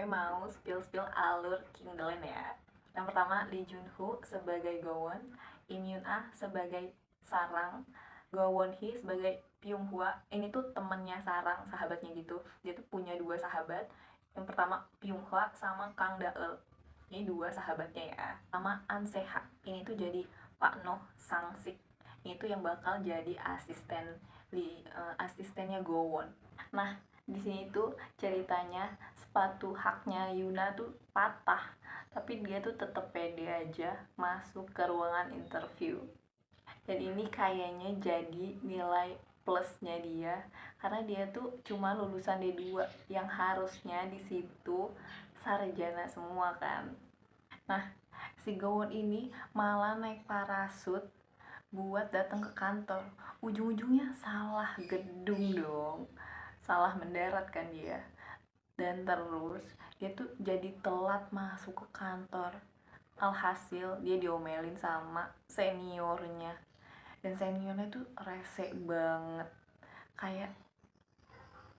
gue mau spill alur Kingdoland ya. Yang pertama, Lee Junho sebagai Gowon, Im Yun Ah sebagai Sarang, Go Won Hee sebagai Pyung Hwa. Ini tuh temennya Sarang, sahabatnya gitu. Dia tuh punya dua sahabat. Yang pertama Pyung Hwa sama Kang Daeul. Ini dua sahabatnya ya. Sama An Seha. Ini tuh jadi Pak Noh Sang Sik. Ini tuh yang bakal jadi asistennya Gowon. Nah, di sini tuh ceritanya sepatu haknya Yuna tuh patah, tapi dia tuh tetep pede aja masuk ke ruangan interview. Dan ini kayaknya jadi nilai plusnya dia, karena dia tuh cuma lulusan D2 yang harusnya di situ sarjana semua kan. Nah, si Gowon ini malah naik parasut buat datang ke kantor. Ujung-ujungnya salah gedung dong, salah mendarat kan dia. Dan terus dia tuh jadi telat masuk ke kantor. Alhasil dia diomelin sama seniornya. Dan seniornya tuh rese banget, kayak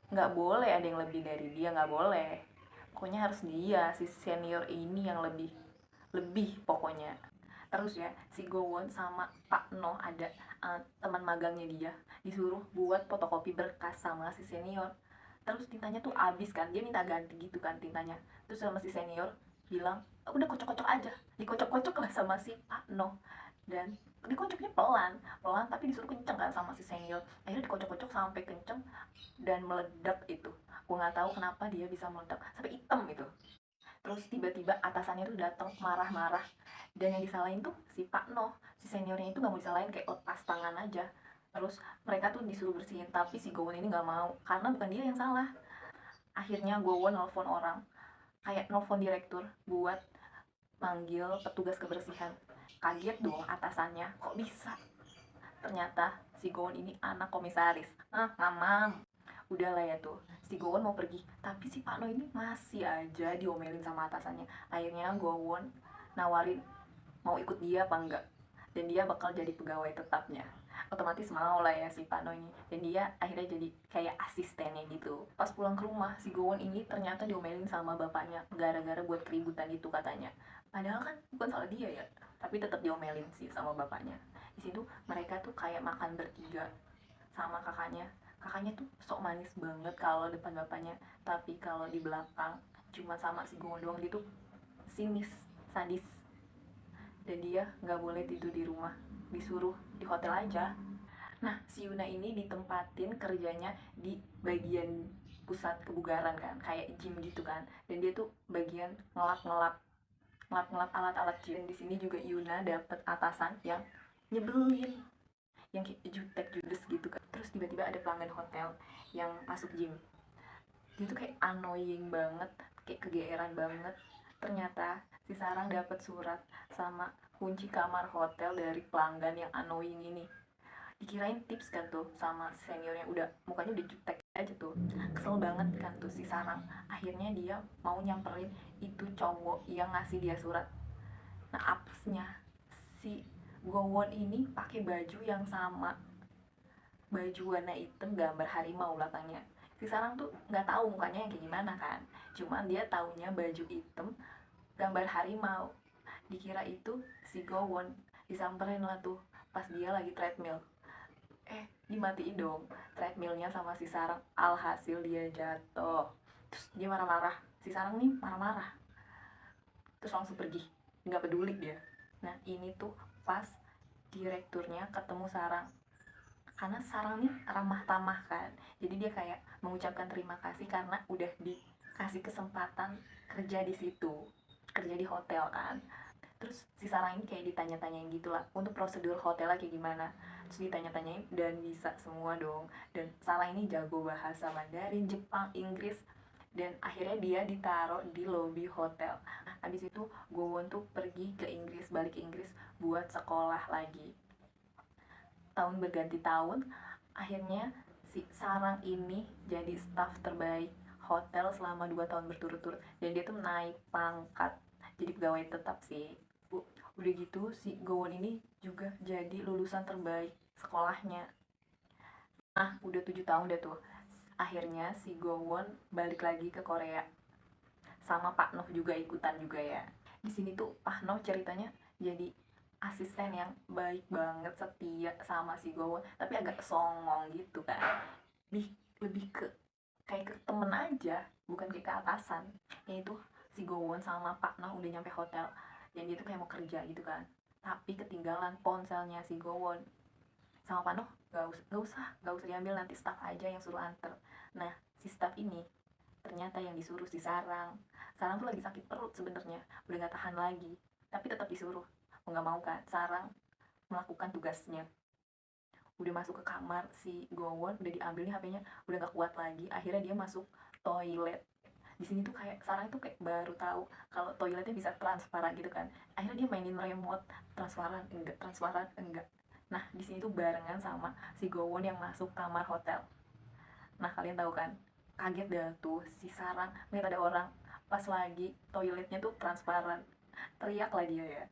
nggak boleh ada yang lebih dari dia, nggak boleh, pokoknya harus dia, si senior ini yang lebih lebih pokoknya. Terus ya, si Gowon sama Pak No ada teman magangnya dia, disuruh buat fotokopi berkas sama si senior. Terus tintanya tuh abis kan, dia minta ganti gitu kan tintanya. Terus sama si senior bilang, udah kocok-kocok aja, dikocok-kocok lah sama si Pak No. Dan dikocoknya pelan pelan tapi disuruh kenceng kan sama si senior. Akhirnya dikocok-kocok sampai kenceng dan meledak itu. Gue nggak tahu kenapa dia bisa meledak sampai hitam itu. Terus tiba-tiba atasannya tuh datang marah-marah, dan yang disalahin tuh si Pak Noh, si seniornya itu nggak mau disalahin, kayak lepas tangan aja. Terus mereka tuh disuruh bersihin, tapi si Gowon ini nggak mau karena bukan dia yang salah. Akhirnya Gowon nelfon orang, kayak nelfon direktur buat manggil petugas kebersihan. Kaget dong atasannya, kok bisa, ternyata si Gowon ini anak komisaris. Mamam, udah lah ya tuh, si Gowon mau pergi tapi si Pak No ini masih aja diomelin sama atasannya. Akhirnya Gowon nawarin mau ikut dia apa enggak, dan dia bakal jadi pegawai tetapnya. Otomatis mau lah ya si Pak No ini, dan dia akhirnya jadi kayak asistennya gitu. Pas pulang ke rumah, si Gowon ini ternyata diomelin sama bapaknya gara-gara buat keributan itu katanya. Padahal kan bukan salah dia ya, tapi tetap diomelin sih sama bapaknya. Di situ mereka tuh kayak makan bertiga sama kakaknya. Kakaknya tuh sok manis banget kalau depan bapaknya, tapi kalau di belakang cuma sama si Gowon doang. Dia tuh sinis, sadis, dan dia nggak boleh tidur di rumah, disuruh di hotel aja. Nah, si Yuna ini ditempatin kerjanya di bagian pusat kebugaran kan, kayak gym gitu kan, dan dia tuh bagian ngelap-ngelap alat-alat gym. Di sini juga Yuna dapet atasan yang nyebelin, yang kayak jutek judes gitu kan. Terus tiba-tiba ada pelanggan hotel yang masuk gym, dia tuh kayak annoying banget, kayak kegeeran banget. Ternyata si Sarang dapat surat sama kunci kamar hotel dari pelanggan yang annoying ini. Dikirain tips kan tuh sama seniornya, udah mukanya udah jutek aja tuh. Kesel banget kan tuh si Sarang. Akhirnya dia mau nyamperin itu cowok yang ngasih dia surat. Nah, apesnya si Gowon ini pakai baju yang sama, baju warna hitam gambar harimau belakangnya. Si Sarang tuh nggak tahu mukanya yang kayak gimana kan, cuman dia taunya baju hitam gambar harimau. Dikira itu si Gowon. Disamperin lah tuh pas dia lagi treadmill. Dimatiin dong treadmillnya sama si Sarang. Alhasil dia jatuh. Terus dia marah-marah, si Sarang nih marah-marah, terus langsung pergi, nggak peduli dia. Nah, ini tuh pas direkturnya ketemu Sarang, karena Sarang nih ramah tamah kan, jadi dia kayak mengucapkan terima kasih karena udah dikasih kesempatan kerja di situ, kerja di hotel kan. Terus si Sarang ini kayak ditanya-tanyain gitulah untuk prosedur hotelnya kayak gimana. Terus ditanya-tanyain dan bisa semua dong. Dan Sarang ini jago bahasa Mandarin, Jepang, Inggris, dan akhirnya dia ditaruh di lobi hotel. Nah, habis itu Gowon tuh pergi ke Inggris, balik ke Inggris buat sekolah lagi. Tahun berganti tahun, akhirnya si Sarang ini jadi staff terbaik hotel selama 2 tahun berturut-turut, dan dia tuh naik pangkat jadi pegawai tetap sih. Udah gitu si Gowon ini juga jadi lulusan terbaik sekolahnya. Nah, udah 7 tahun deh tuh. Akhirnya si Gowon balik lagi ke Korea sama Pak Noh juga ikutan juga ya. Di sini tuh Pak Noh ceritanya jadi asisten yang baik banget, setia sama si Gowon, tapi agak songong gitu kan. Lebih ke kayak ke temen aja, bukan kayak ke atasan. Yaitu si Gowon sama Pak Noh udah nyampe hotel, dan dia tuh kayak mau kerja gitu kan, tapi ketinggalan ponselnya si Gowon. Sama Pak Noh, gak usah diambil, nanti staff aja yang suruh anter. Nah, si staff ini ternyata yang disuruh si Sarang tuh lagi sakit perut sebenarnya, udah gak tahan lagi, tapi tetap disuruh. Mau nggak mau kan Sarang melakukan tugasnya. Udah masuk ke kamar si Gowon, udah diambil nih HP-nya, udah gak kuat lagi, akhirnya dia masuk toilet. Di sini tuh kayak Sarang tuh kayak baru tahu kalau toiletnya bisa transparan gitu kan. Akhirnya dia mainin remote, transparan enggak. Nah, di sini tuh barengan sama si Gowon yang masuk kamar hotel. Nah, kalian tahu kan, kaget dah tuh si Sarang lihat ada orang pas lagi toiletnya tuh transparan. Teriak lah dia ya.